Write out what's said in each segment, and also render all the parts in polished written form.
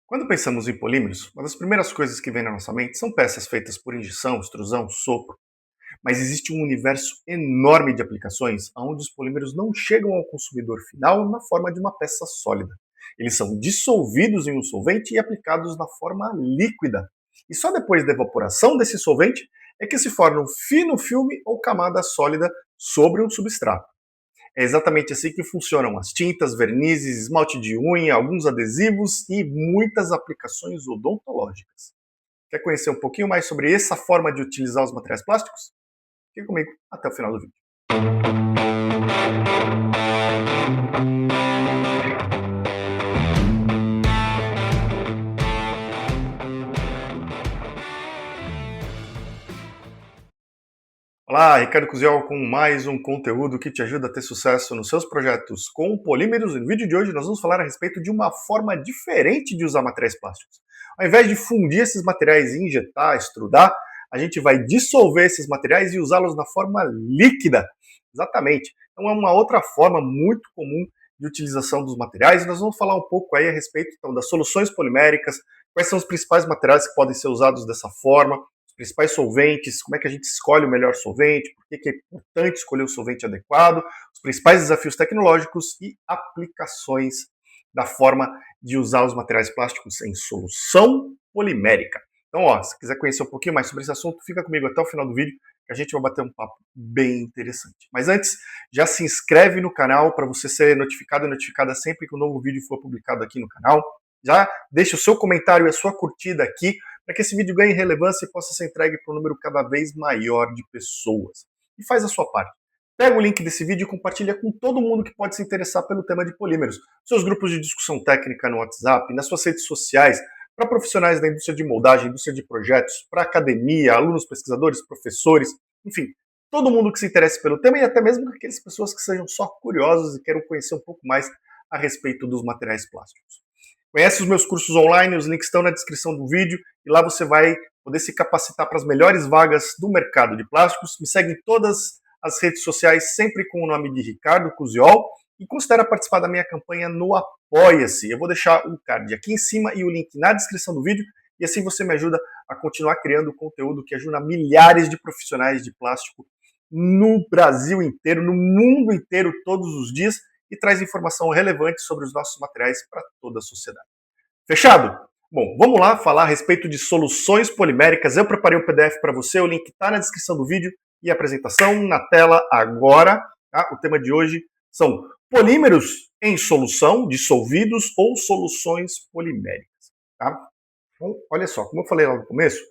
Quando pensamos em polímeros, uma das primeiras coisas que vem na nossa mente são peças feitas por injeção, extrusão, sopro. Mas existe um universo enorme de aplicações onde os polímeros não chegam ao consumidor final na forma de uma peça sólida. Eles são dissolvidos em um solvente e aplicados na forma líquida. E só depois da evaporação desse solvente é que se forma um fino filme ou camada sólida sobre um substrato. É exatamente assim que funcionam as tintas, vernizes, esmalte de unha, alguns adesivos e muitas aplicações odontológicas. Quer conhecer um pouquinho mais sobre essa forma de utilizar os materiais plásticos? Fique comigo até o final do vídeo. Olá, Ricardo Cusiol com mais um conteúdo que te ajuda a ter sucesso nos seus projetos com polímeros. No vídeo de hoje nós vamos falar a respeito de uma forma diferente de usar materiais plásticos. Ao invés de fundir esses materiais e injetar, extrudar, a gente vai dissolver esses materiais e usá-los na forma líquida. Exatamente. Então é uma outra forma muito comum de utilização dos materiais e nós vamos falar um pouco aí a respeito então, das soluções poliméricas, quais são os principais materiais que podem ser usados dessa forma, principais solventes, como é que a gente escolhe o melhor solvente, por que é importante escolher o solvente adequado, os principais desafios tecnológicos e aplicações da forma de usar os materiais plásticos em solução polimérica. Então, se quiser conhecer um pouquinho mais sobre esse assunto, fica comigo até o final do vídeo, que a gente vai bater um papo bem interessante. Mas antes, já se inscreve no canal para você ser notificado e notificada sempre que um novo vídeo for publicado aqui no canal. Já deixa o seu comentário e a sua curtida aqui, para que esse vídeo ganhe relevância e possa ser entregue para um número cada vez maior de pessoas. E faz a sua parte. Pega o link desse vídeo e compartilha com todo mundo que pode se interessar pelo tema de polímeros. Seus grupos de discussão técnica no WhatsApp, nas suas redes sociais, para profissionais da indústria de moldagem, indústria de projetos, para academia, alunos, pesquisadores, professores, enfim, todo mundo que se interesse pelo tema e até mesmo aquelas pessoas que sejam só curiosas e queiram conhecer um pouco mais a respeito dos materiais plásticos. Conhece os meus cursos online, os links estão na descrição do vídeo e lá você vai poder se capacitar para as melhores vagas do mercado de plásticos. Me segue em todas as redes sociais, sempre com o nome de Ricardo Cusiol e considera participar da minha campanha no Apoia-se. Eu vou deixar o card aqui em cima e o link na descrição do vídeo e assim você me ajuda a continuar criando conteúdo que ajuda milhares de profissionais de plástico no Brasil inteiro, no mundo inteiro, todos os dias e traz informação relevante sobre os nossos materiais para toda a sociedade. Fechado? Bom, vamos lá falar a respeito de soluções poliméricas. Eu preparei um PDF para você, o link está na descrição do vídeo e a apresentação na tela agora. Tá? O tema de hoje são polímeros em solução, dissolvidos ou soluções poliméricas. Tá? Então, olha só, como eu falei lá no começo,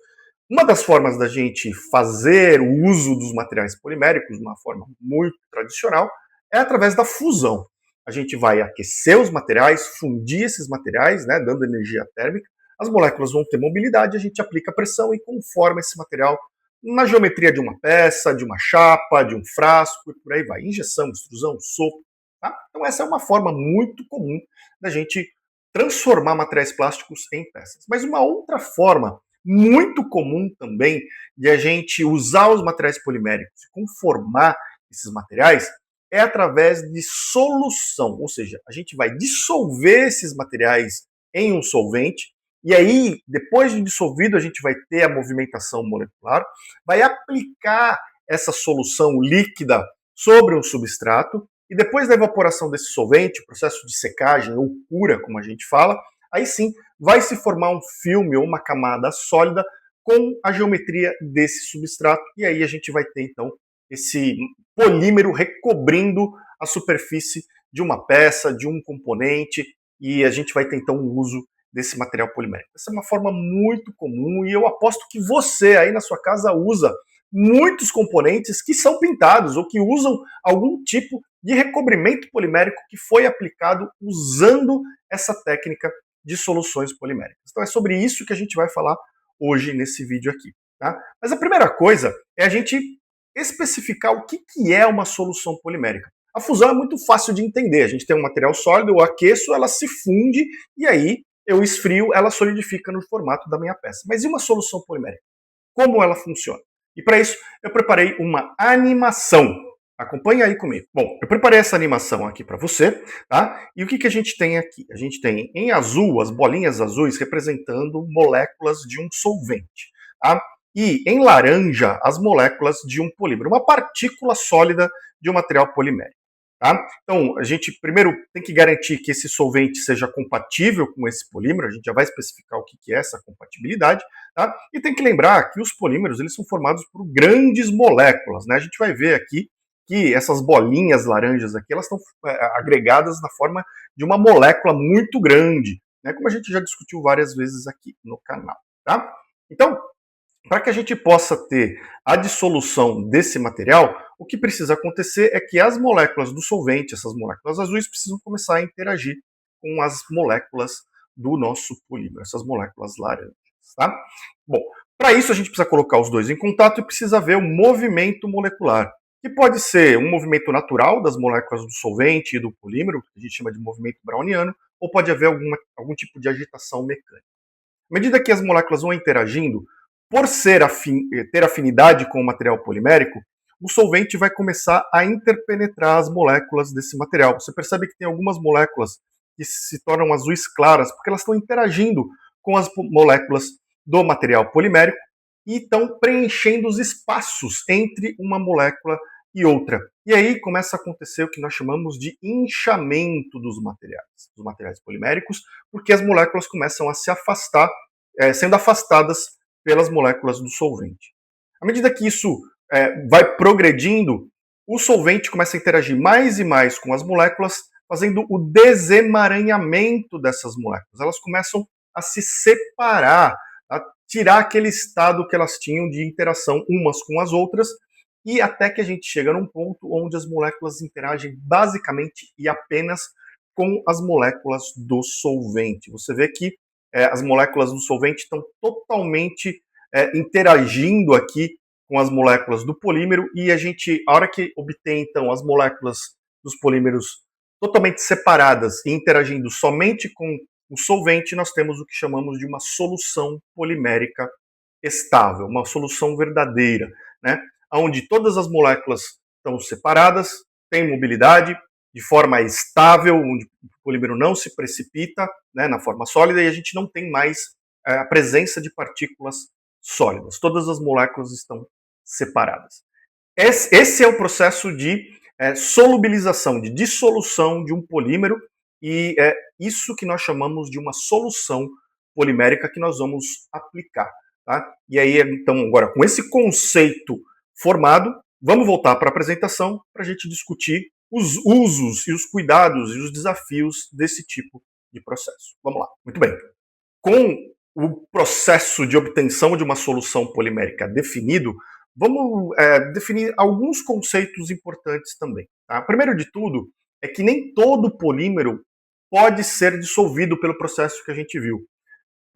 uma das formas da gente fazer o uso dos materiais poliméricos de uma forma muito tradicional é através da fusão. A gente vai aquecer os materiais, fundir esses materiais, né, dando energia térmica, as moléculas vão ter mobilidade, a gente aplica pressão e conforma esse material na geometria de uma peça, de uma chapa, de um frasco e por aí vai. Injeção, extrusão, sopro. Tá? Então essa é uma forma muito comum da gente transformar materiais plásticos em peças. Mas uma outra forma muito comum também de a gente usar os materiais poliméricos e conformar esses materiais é através de solução, ou seja, a gente vai dissolver esses materiais em um solvente e aí, depois de dissolvido, a gente vai ter a movimentação molecular, vai aplicar essa solução líquida sobre um substrato e depois da evaporação desse solvente, processo de secagem ou cura, como a gente fala, aí sim vai se formar um filme ou uma camada sólida com a geometria desse substrato e aí a gente vai ter então esse polímero recobrindo a superfície de uma peça, de um componente, e a gente vai ter então o uso desse material polimérico. Essa é uma forma muito comum e eu aposto que você aí na sua casa usa muitos componentes que são pintados ou que usam algum tipo de recobrimento polimérico que foi aplicado usando essa técnica de soluções poliméricas. Então é sobre isso que a gente vai falar hoje nesse vídeo aqui. Tá? Mas a primeira coisa é a gente especificar o que é uma solução polimérica. A fusão é muito fácil de entender. A gente tem um material sólido, eu aqueço, ela se funde e aí eu esfrio, ela solidifica no formato da minha peça. Mas e uma solução polimérica? Como ela funciona? E para isso eu preparei uma animação. Acompanhe aí comigo. Bom, eu preparei essa animação aqui para você, tá? E o que a gente tem aqui? A gente tem em azul as bolinhas azuis representando moléculas de um solvente, tá? E em laranja as moléculas de um polímero, uma partícula sólida de um material polimérico. Tá? Então, a gente primeiro tem que garantir que esse solvente seja compatível com esse polímero, a gente já vai especificar o que é essa compatibilidade, tá? E tem que lembrar que os polímeros eles são formados por grandes moléculas, né? A gente vai ver aqui que essas bolinhas laranjas aqui, elas estão agregadas na forma de uma molécula muito grande, né? Como a gente já discutiu várias vezes aqui no canal, tá? Então, para que a gente possa ter a dissolução desse material, o que precisa acontecer é que as moléculas do solvente, essas moléculas azuis, precisam começar a interagir com as moléculas do nosso polímero, essas moléculas laranjas, tá? Bom, para isso a gente precisa colocar os dois em contato e precisa ver o movimento molecular, que pode ser um movimento natural das moléculas do solvente e do polímero, que a gente chama de movimento browniano, ou pode haver algum tipo de agitação mecânica. À medida que as moléculas vão interagindo, por ter afinidade com o material polimérico, o solvente vai começar a interpenetrar as moléculas desse material. Você percebe que tem algumas moléculas que se tornam azuis claras, porque elas estão interagindo com as moléculas do material polimérico e estão preenchendo os espaços entre uma molécula e outra. E aí começa a acontecer o que nós chamamos de inchamento dos materiais poliméricos, porque as moléculas começam a se afastar, sendo afastadas pelas moléculas do solvente. À medida que isso vai progredindo, o solvente começa a interagir mais e mais com as moléculas, fazendo o desemaranhamento dessas moléculas. Elas começam a se separar, a tirar aquele estado que elas tinham de interação umas com as outras, e até que a gente chega num ponto onde as moléculas interagem basicamente e apenas com as moléculas do solvente. Você vê que as moléculas do solvente estão totalmente interagindo aqui com as moléculas do polímero e a hora que obtém então as moléculas dos polímeros totalmente separadas e interagindo somente com o solvente, nós temos o que chamamos de uma solução polimérica estável, uma solução verdadeira, né? Onde todas as moléculas estão separadas, têm mobilidade, de forma estável, onde o polímero não se precipita, né, na forma sólida, e a gente não tem mais a presença de partículas sólidas. Todas as moléculas estão separadas. Esse é o processo de solubilização, de dissolução de um polímero, e é isso que nós chamamos de uma solução polimérica que nós vamos aplicar. Tá? E aí, então, agora, com esse conceito formado, vamos voltar para a apresentação para a gente discutir os usos e os cuidados e os desafios desse tipo de processo. Vamos lá. Muito bem. Com o processo de obtenção de uma solução polimérica definido, vamos definir alguns conceitos importantes também. Tá? Primeiro de tudo, é que nem todo polímero pode ser dissolvido pelo processo que a gente viu.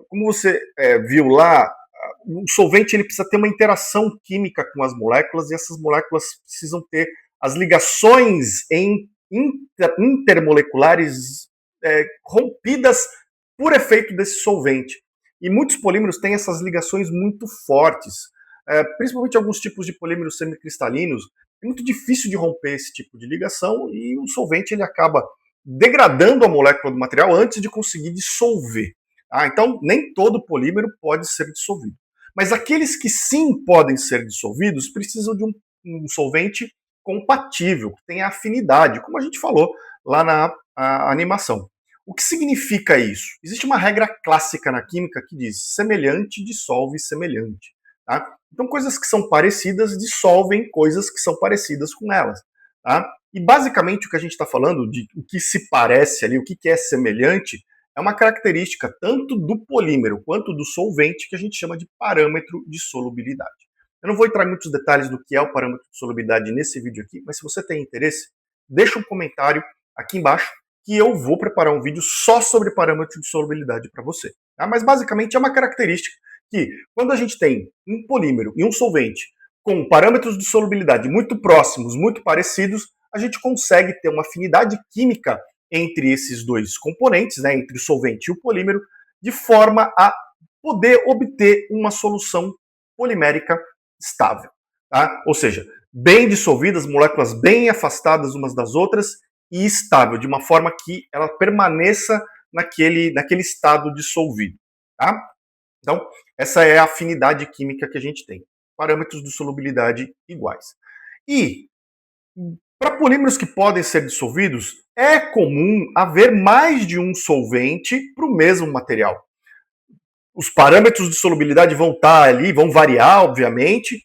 Como você viu lá, o solvente ele precisa ter uma interação química com as moléculas e essas moléculas precisam ter as ligações intermoleculares rompidas por efeito desse solvente. E muitos polímeros têm essas ligações muito fortes, principalmente alguns tipos de polímeros semicristalinos. É muito difícil de romper esse tipo de ligação e o solvente ele acaba degradando a molécula do material antes de conseguir dissolver. Então, nem todo polímero pode ser dissolvido. Mas aqueles que sim podem ser dissolvidos precisam de um solvente compatível, que tenha afinidade, como a gente falou lá na animação. O que significa isso? Existe uma regra clássica na química que diz semelhante dissolve semelhante. Tá? Então, coisas que são parecidas dissolvem coisas que são parecidas com elas. Tá? E basicamente o que a gente está falando de o que se parece ali, o que é semelhante, é uma característica tanto do polímero quanto do solvente que a gente chama de parâmetro de solubilidade. Eu não vou entrar em muitos detalhes do que é o parâmetro de solubilidade nesse vídeo aqui, mas se você tem interesse, deixa um comentário aqui embaixo que eu vou preparar um vídeo só sobre parâmetro de solubilidade para você. Tá? Mas basicamente é uma característica que quando a gente tem um polímero e um solvente com parâmetros de solubilidade muito próximos, muito parecidos, a gente consegue ter uma afinidade química entre esses dois componentes, né, entre o solvente e o polímero, de forma a poder obter uma solução polimérica estável. Tá? Ou seja, bem dissolvidas, moléculas bem afastadas umas das outras e estável, de uma forma que ela permaneça naquele estado dissolvido. Tá? Então, essa é a afinidade química que a gente tem. Parâmetros de solubilidade iguais. E, para polímeros que podem ser dissolvidos, é comum haver mais de um solvente para o mesmo material. Os parâmetros de solubilidade vão estar ali, vão variar, obviamente.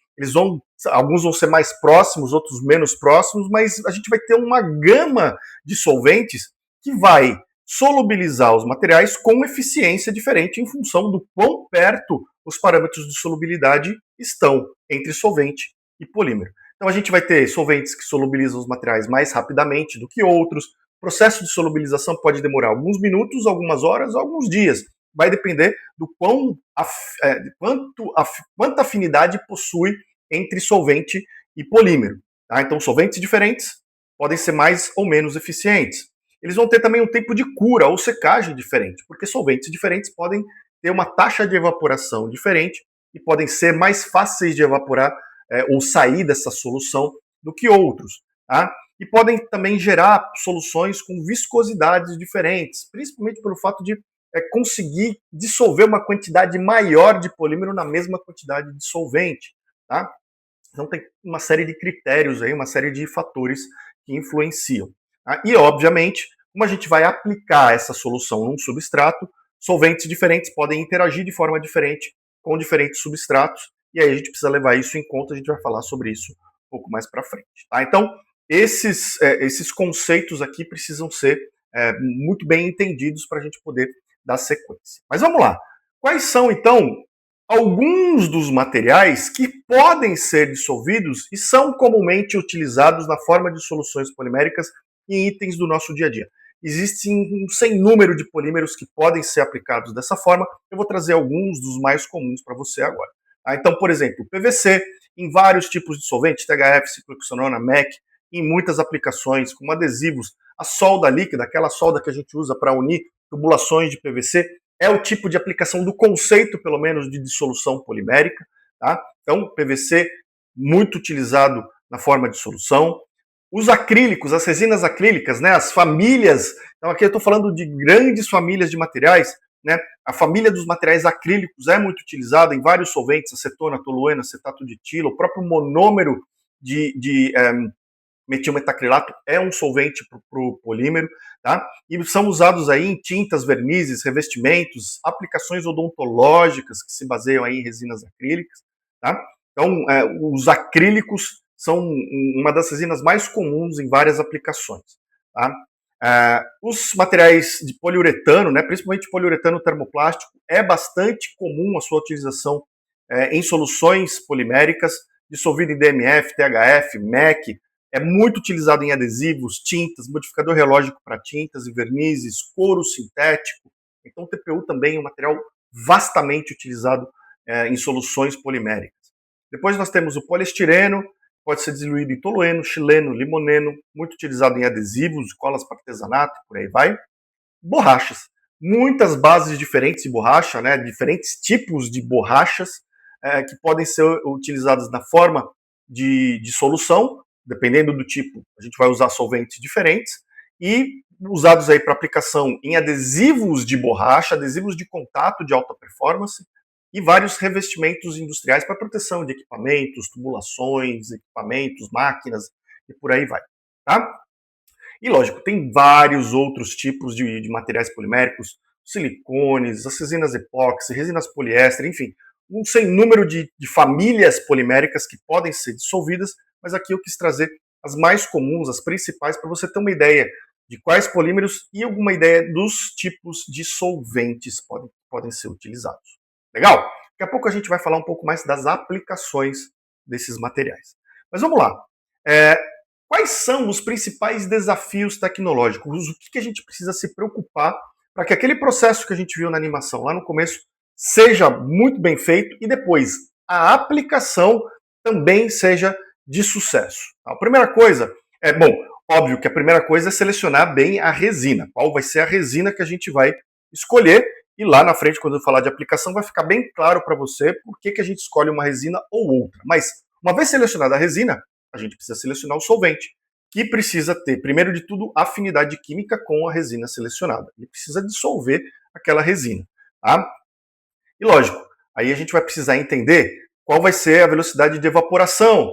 Alguns vão ser mais próximos, outros menos próximos, mas a gente vai ter uma gama de solventes que vai solubilizar os materiais com eficiência diferente em função do quão perto os parâmetros de solubilidade estão entre solvente e polímero. Então a gente vai ter solventes que solubilizam os materiais mais rapidamente do que outros. O processo de solubilização pode demorar alguns minutos, algumas horas, alguns dias. Vai depender do quanta afinidade possui entre solvente e polímero. Tá? Então, solventes diferentes podem ser mais ou menos eficientes. Eles vão ter também um tempo de cura ou secagem diferente, porque solventes diferentes podem ter uma taxa de evaporação diferente e podem ser mais fáceis de evaporar ou sair dessa solução do que outros. Tá? E podem também gerar soluções com viscosidades diferentes, principalmente pelo fato de conseguir dissolver uma quantidade maior de polímero na mesma quantidade de solvente. Tá? Então tem uma série de critérios aí, uma série de fatores que influenciam. Tá? E, obviamente, como a gente vai aplicar essa solução num substrato, solventes diferentes podem interagir de forma diferente com diferentes substratos, e aí a gente precisa levar isso em conta, a gente vai falar sobre isso um pouco mais para frente. Tá? Então, esses conceitos aqui precisam ser muito bem entendidos para a gente poder dar sequência. Mas vamos lá. Quais são, então, alguns dos materiais que podem ser dissolvidos e são comumente utilizados na forma de soluções poliméricas em itens do nosso dia a dia? Existe um sem número de polímeros que podem ser aplicados dessa forma. Eu vou trazer alguns dos mais comuns para você agora. Então, por exemplo, PVC em vários tipos de solvente, THF, ciclohexanona, MEC, em muitas aplicações, como adesivos, a solda líquida, aquela solda que a gente usa para unir tubulações de PVC, é o tipo de aplicação do conceito, pelo menos, de dissolução polimérica. Tá? Então, PVC muito utilizado na forma de solução. Os acrílicos, as resinas acrílicas, né, as famílias, então aqui eu estou falando de grandes famílias de materiais, né, a família dos materiais acrílicos é muito utilizada em vários solventes, acetona, tolueno, acetato de etilo, o próprio monômero de metilmetacrilato é um solvente para o polímero, tá? E são usados aí em tintas, vernizes, revestimentos, aplicações odontológicas que se baseiam aí em resinas acrílicas, tá? Então, os acrílicos são uma das resinas mais comuns em várias aplicações, tá? Os materiais de poliuretano, né, principalmente poliuretano termoplástico, é bastante comum a sua utilização em soluções poliméricas, dissolvido em DMF, THF, MEC, é muito utilizado em adesivos, tintas, modificador relógico para tintas e vernizes, couro sintético. Então, o TPU também é um material vastamente utilizado em soluções poliméricas. Depois nós temos o poliestireno, pode ser diluído em tolueno, xileno, limoneno, muito utilizado em adesivos, colas para artesanato, por aí vai. Borrachas. Muitas bases diferentes de borracha, né, diferentes tipos de borrachas que podem ser utilizadas na forma de solução, dependendo do tipo, a gente vai usar solventes diferentes, e usados aí para aplicação em adesivos de borracha, adesivos de contato de alta performance, e vários revestimentos industriais para proteção de equipamentos, tubulações, equipamentos, máquinas, e por aí vai. Tá? E lógico, tem vários outros tipos de materiais poliméricos, silicones, as resinas epóxi, resinas poliéster, enfim, um sem número de famílias poliméricas que podem ser dissolvidas, mas aqui eu quis trazer as mais comuns, as principais, para você ter uma ideia de quais polímeros e alguma ideia dos tipos de solventes podem ser utilizados. Legal? Daqui a pouco a gente vai falar um pouco mais das aplicações desses materiais. Mas vamos lá. Quais são os principais desafios tecnológicos? O que a gente precisa se preocupar para que aquele processo que a gente viu na animação lá no começo seja muito bem feito e depois a aplicação também seja de sucesso? A primeira coisa óbvio que a primeira coisa é selecionar bem a resina. Qual vai ser a resina que a gente vai escolher? E lá na frente, quando eu falar de aplicação, vai ficar bem claro para você por que a gente escolhe uma resina ou outra. Mas, uma vez selecionada a resina, a gente precisa selecionar o solvente, que precisa ter, primeiro de tudo, afinidade química com a resina selecionada. Ele precisa dissolver aquela resina. Tá? E lógico, aí a gente vai precisar entender qual vai ser a velocidade de evaporação,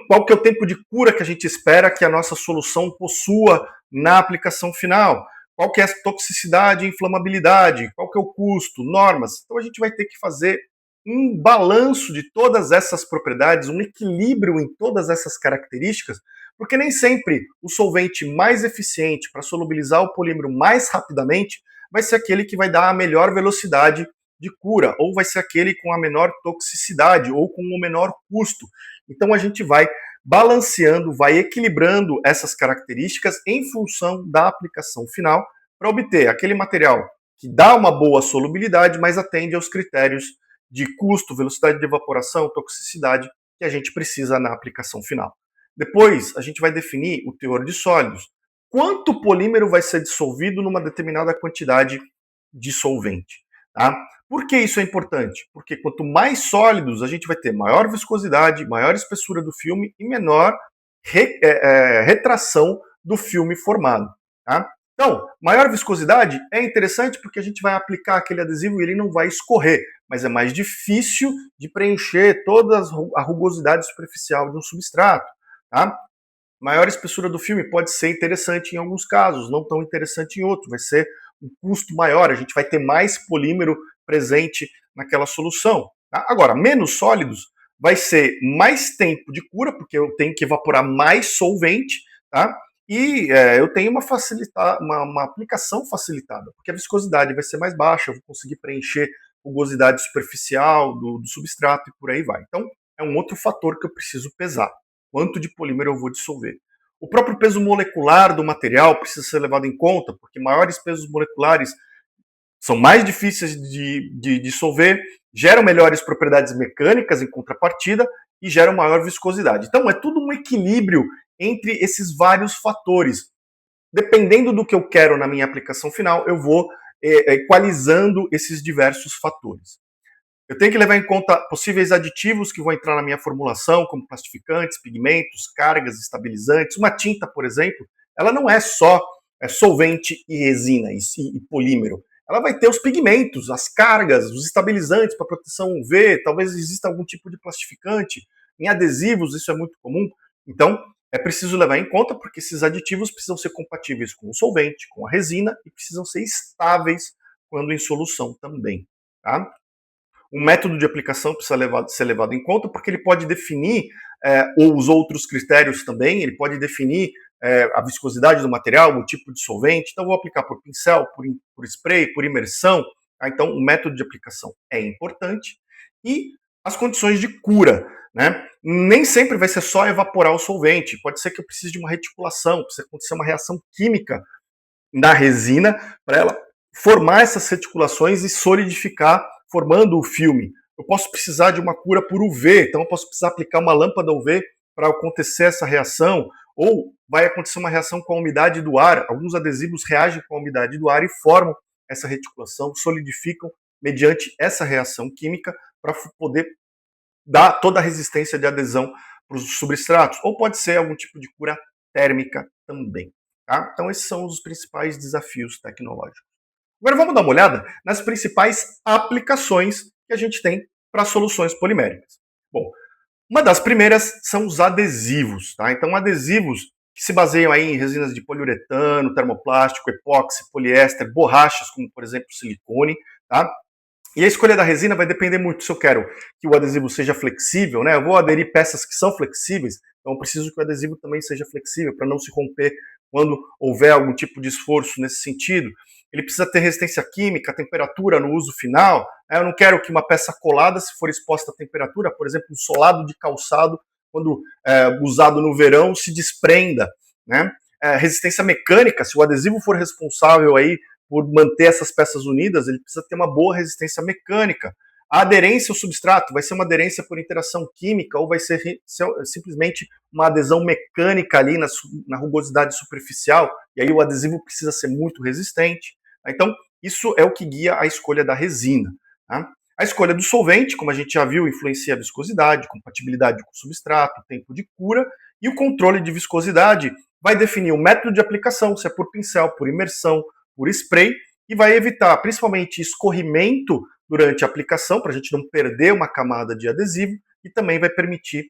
qual que é o tempo de cura que a gente espera que a nossa solução possua na aplicação final, qual que é a toxicidade e inflamabilidade, qual que é o custo, normas. Então a gente vai ter que fazer um balanço de todas essas propriedades, um equilíbrio em todas essas características, porque nem sempre o solvente mais eficiente para solubilizar o polímero mais rapidamente vai ser aquele que vai dar a melhor velocidade de cura, ou vai ser aquele com a menor toxicidade, ou com o menor custo. Então a gente vai balanceando, vai equilibrando essas características em função da aplicação final para obter aquele material que dá uma boa solubilidade, mas atende aos critérios de custo, velocidade de evaporação, toxicidade que a gente precisa na aplicação final. Depois, a gente vai definir o teor de sólidos. Quanto polímero vai ser dissolvido numa determinada quantidade de solvente. Tá? Por que isso é importante? Porque quanto mais sólidos, a gente vai ter maior viscosidade, maior espessura do filme e menor retração do filme formado. Tá? Então, maior viscosidade é interessante porque a gente vai aplicar aquele adesivo e ele não vai escorrer, mas é mais difícil de preencher toda a rugosidade superficial de um substrato. Tá? Maior espessura do filme pode ser interessante em alguns casos, não tão interessante em outros. Vai ser um custo maior, a gente vai ter mais polímero presente naquela solução. Tá? Agora, menos sólidos vai ser mais tempo de cura, porque eu tenho que evaporar mais solvente, tá? E eu tenho uma aplicação facilitada, porque a viscosidade vai ser mais baixa, eu vou conseguir preencher rugosidade superficial do substrato e por aí vai. Então, é um outro fator que eu preciso pesar. Quanto de polímero eu vou dissolver. O próprio peso molecular do material precisa ser levado em conta, porque maiores pesos moleculares são mais difíceis de dissolver, geram melhores propriedades mecânicas em contrapartida e geram maior viscosidade. Então é tudo um equilíbrio entre esses vários fatores. Dependendo do que eu quero na minha aplicação final, eu vou equalizando esses diversos fatores. Eu tenho que levar em conta possíveis aditivos que vão entrar na minha formulação, como plastificantes, pigmentos, cargas, estabilizantes. Uma tinta, por exemplo, ela não é só solvente e resina e polímero. Ela vai ter os pigmentos, as cargas, os estabilizantes para proteção UV, talvez exista algum tipo de plastificante. Em adesivos, isso é muito comum. Então, é preciso levar em conta porque esses aditivos precisam ser compatíveis com o solvente, com a resina e precisam ser estáveis quando em solução também. Tá? O método de aplicação precisa ser levado em conta porque ele pode definir ou os outros critérios também, ele pode definir a viscosidade do material, o tipo de solvente. Então, vou aplicar por pincel, por spray, por imersão. Tá? Então, o método de aplicação é importante. E as condições de cura. Né? Nem sempre vai ser só evaporar o solvente. Pode ser que eu precise de uma reticulação, precisa acontecer uma reação química na resina para ela formar essas reticulações e solidificar, formando o filme. Eu posso precisar de uma cura por UV, então eu posso precisar aplicar uma lâmpada UV para acontecer essa reação, ou vai acontecer uma reação com a umidade do ar. Alguns adesivos reagem com a umidade do ar e formam essa reticulação, solidificam mediante essa reação química para poder dar toda a resistência de adesão para os substratos. Ou pode ser algum tipo de cura térmica também. Tá? Então esses são os principais desafios tecnológicos. Agora vamos dar uma olhada nas principais aplicações que a gente tem para soluções poliméricas. Bom, uma das primeiras são os adesivos. Tá? Então, adesivos que se baseiam aí em resinas de poliuretano, termoplástico, epóxi, poliéster, borrachas, como por exemplo silicone. Tá? E a escolha da resina vai depender muito se eu quero que o adesivo seja flexível, né? Eu vou aderir peças que são flexíveis, então eu preciso que o adesivo também seja flexível para não se romper quando houver algum tipo de esforço nesse sentido. Ele precisa ter resistência química, temperatura no uso final. Eu não quero que uma peça colada, se for exposta à temperatura, por exemplo, um solado de calçado, quando usado no verão, se desprenda. Né? Resistência mecânica, se o adesivo for responsável aí por manter essas peças unidas, ele precisa ter uma boa resistência mecânica. A aderência ao substrato vai ser uma aderência por interação química ou vai ser simplesmente uma adesão mecânica ali na rugosidade superficial, e aí o adesivo precisa ser muito resistente. Então, isso é o que guia a escolha da resina. Tá? A escolha do solvente, como a gente já viu, influencia a viscosidade, compatibilidade com o substrato, tempo de cura, e o controle de viscosidade vai definir o método de aplicação, se é por pincel, por imersão, por spray, e vai evitar principalmente escorrimento durante a aplicação, para a gente não perder uma camada de adesivo, e também vai permitir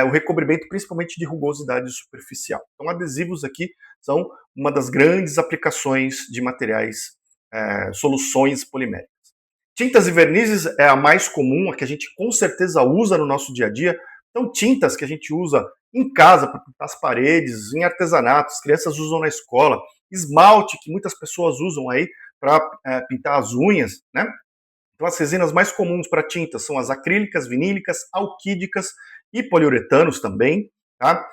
o recobrimento principalmente de rugosidade superficial. Então, adesivos aqui são uma das grandes aplicações de materiais, soluções poliméricas. Tintas e vernizes é a mais comum, a que a gente com certeza usa no nosso dia a dia. Então, tintas que a gente usa em casa para pintar as paredes, em artesanato, as crianças usam na escola, esmalte que muitas pessoas usam aí para pintar as unhas, né? Então, as resinas mais comuns para tintas são as acrílicas, vinílicas, alquídicas e poliuretanos também. Tá?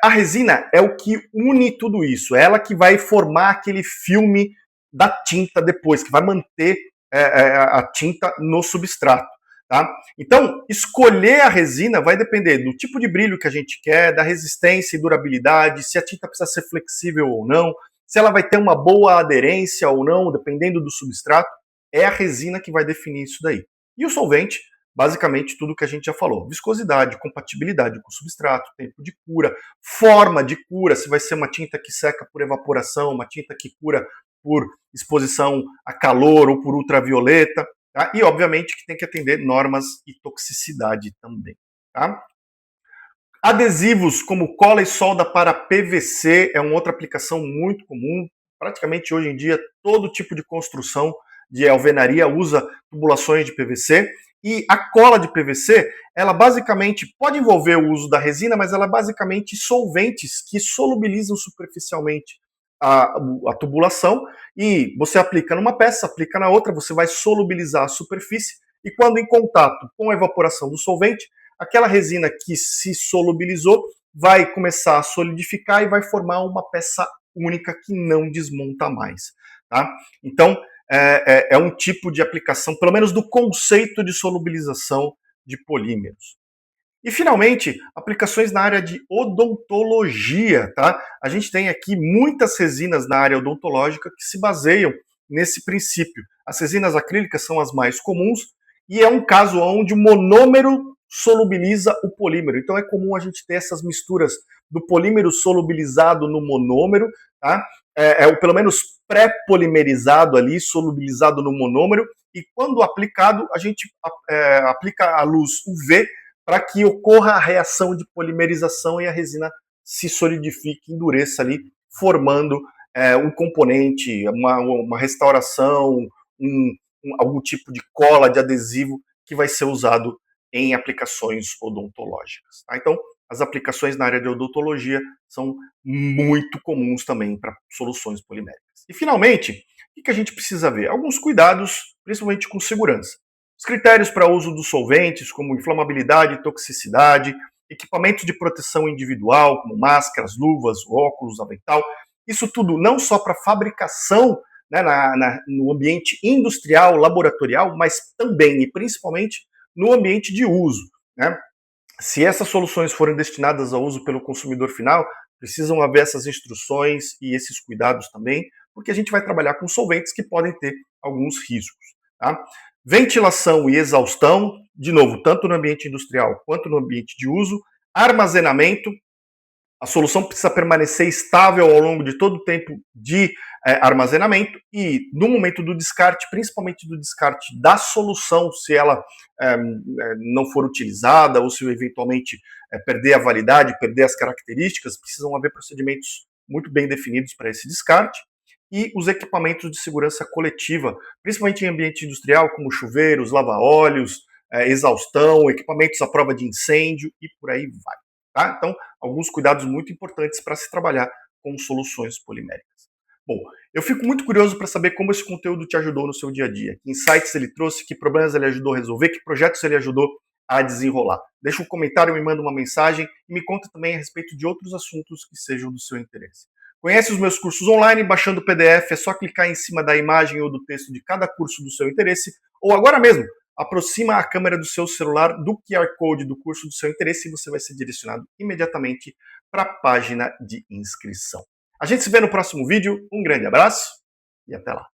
A resina é o que une tudo isso, é ela que vai formar aquele filme da tinta depois, que vai manter a tinta no substrato. Tá? Então, escolher a resina vai depender do tipo de brilho que a gente quer, da resistência e durabilidade, se a tinta precisa ser flexível ou não, se ela vai ter uma boa aderência ou não, dependendo do substrato. É a resina que vai definir isso daí. E o solvente, basicamente tudo que a gente já falou. Viscosidade, compatibilidade com o substrato, tempo de cura, forma de cura, se vai ser uma tinta que seca por evaporação, uma tinta que cura por exposição a calor ou por ultravioleta. Tá? E, obviamente, que tem que atender normas e toxicidade também. Tá? Adesivos como cola e solda para PVC é uma outra aplicação muito comum. Praticamente hoje em dia, todo tipo de construção de alvenaria usa tubulações de PVC. E a cola de PVC, ela basicamente pode envolver o uso da resina, mas ela é basicamente solventes que solubilizam superficialmente a tubulação. E você aplica numa peça, aplica na outra, você vai solubilizar a superfície. E quando em contato com a evaporação do solvente, aquela resina que se solubilizou vai começar a solidificar e vai formar uma peça única que não desmonta mais. Tá? Então, é um tipo de aplicação, pelo menos do conceito de solubilização de polímeros. E, finalmente, aplicações na área de odontologia. Tá? A gente tem aqui muitas resinas na área odontológica que se baseiam nesse princípio. As resinas acrílicas são as mais comuns e é um caso onde o monômero solubiliza o polímero. Então é comum a gente ter essas misturas do polímero solubilizado no monômero, tá? Pelo menos pré-polimerizado ali, solubilizado no monômero, e quando aplicado, a gente aplica a luz UV para que ocorra a reação de polimerização e a resina se solidifique, endureça ali, formando um componente, uma restauração, algum tipo de cola, de adesivo que vai ser usado em aplicações odontológicas. Tá? Então, as aplicações na área de odontologia são muito comuns também para soluções poliméricas. E, finalmente, o que a gente precisa ver? Alguns cuidados, principalmente com segurança. Os critérios para uso dos solventes, como inflamabilidade, toxicidade, equipamentos de proteção individual, como máscaras, luvas, óculos, avental. Isso tudo não só para fabricação, né, no ambiente industrial, laboratorial, mas também e principalmente no ambiente de uso. Né? Se essas soluções forem destinadas ao uso pelo consumidor final, precisam haver essas instruções e esses cuidados também, porque a gente vai trabalhar com solventes que podem ter alguns riscos. Tá? Ventilação e exaustão, de novo, tanto no ambiente industrial quanto no ambiente de uso. Armazenamento, a solução precisa permanecer estável ao longo de todo o tempo de armazenamento e no momento do descarte, principalmente do descarte da solução, se ela não for utilizada ou se eventualmente perder a validade, perder as características, precisam haver procedimentos muito bem definidos para esse descarte. E os equipamentos de segurança coletiva, principalmente em ambiente industrial, como chuveiros, lava-óleos, exaustão, equipamentos à prova de incêndio e por aí vai. Tá? Então, alguns cuidados muito importantes para se trabalhar com soluções poliméricas. Bom, eu fico muito curioso para saber como esse conteúdo te ajudou no seu dia a dia. Que insights ele trouxe, que problemas ele ajudou a resolver, que projetos ele ajudou a desenrolar. Deixa um comentário, me manda uma mensagem e me conta também a respeito de outros assuntos que sejam do seu interesse. Conhece os meus cursos online, baixando o PDF, é só clicar em cima da imagem ou do texto de cada curso do seu interesse, ou agora mesmo, aproxima a câmera do seu celular do QR Code do curso do seu interesse e você vai ser direcionado imediatamente para a página de inscrição. A gente se vê no próximo vídeo, um grande abraço e até lá!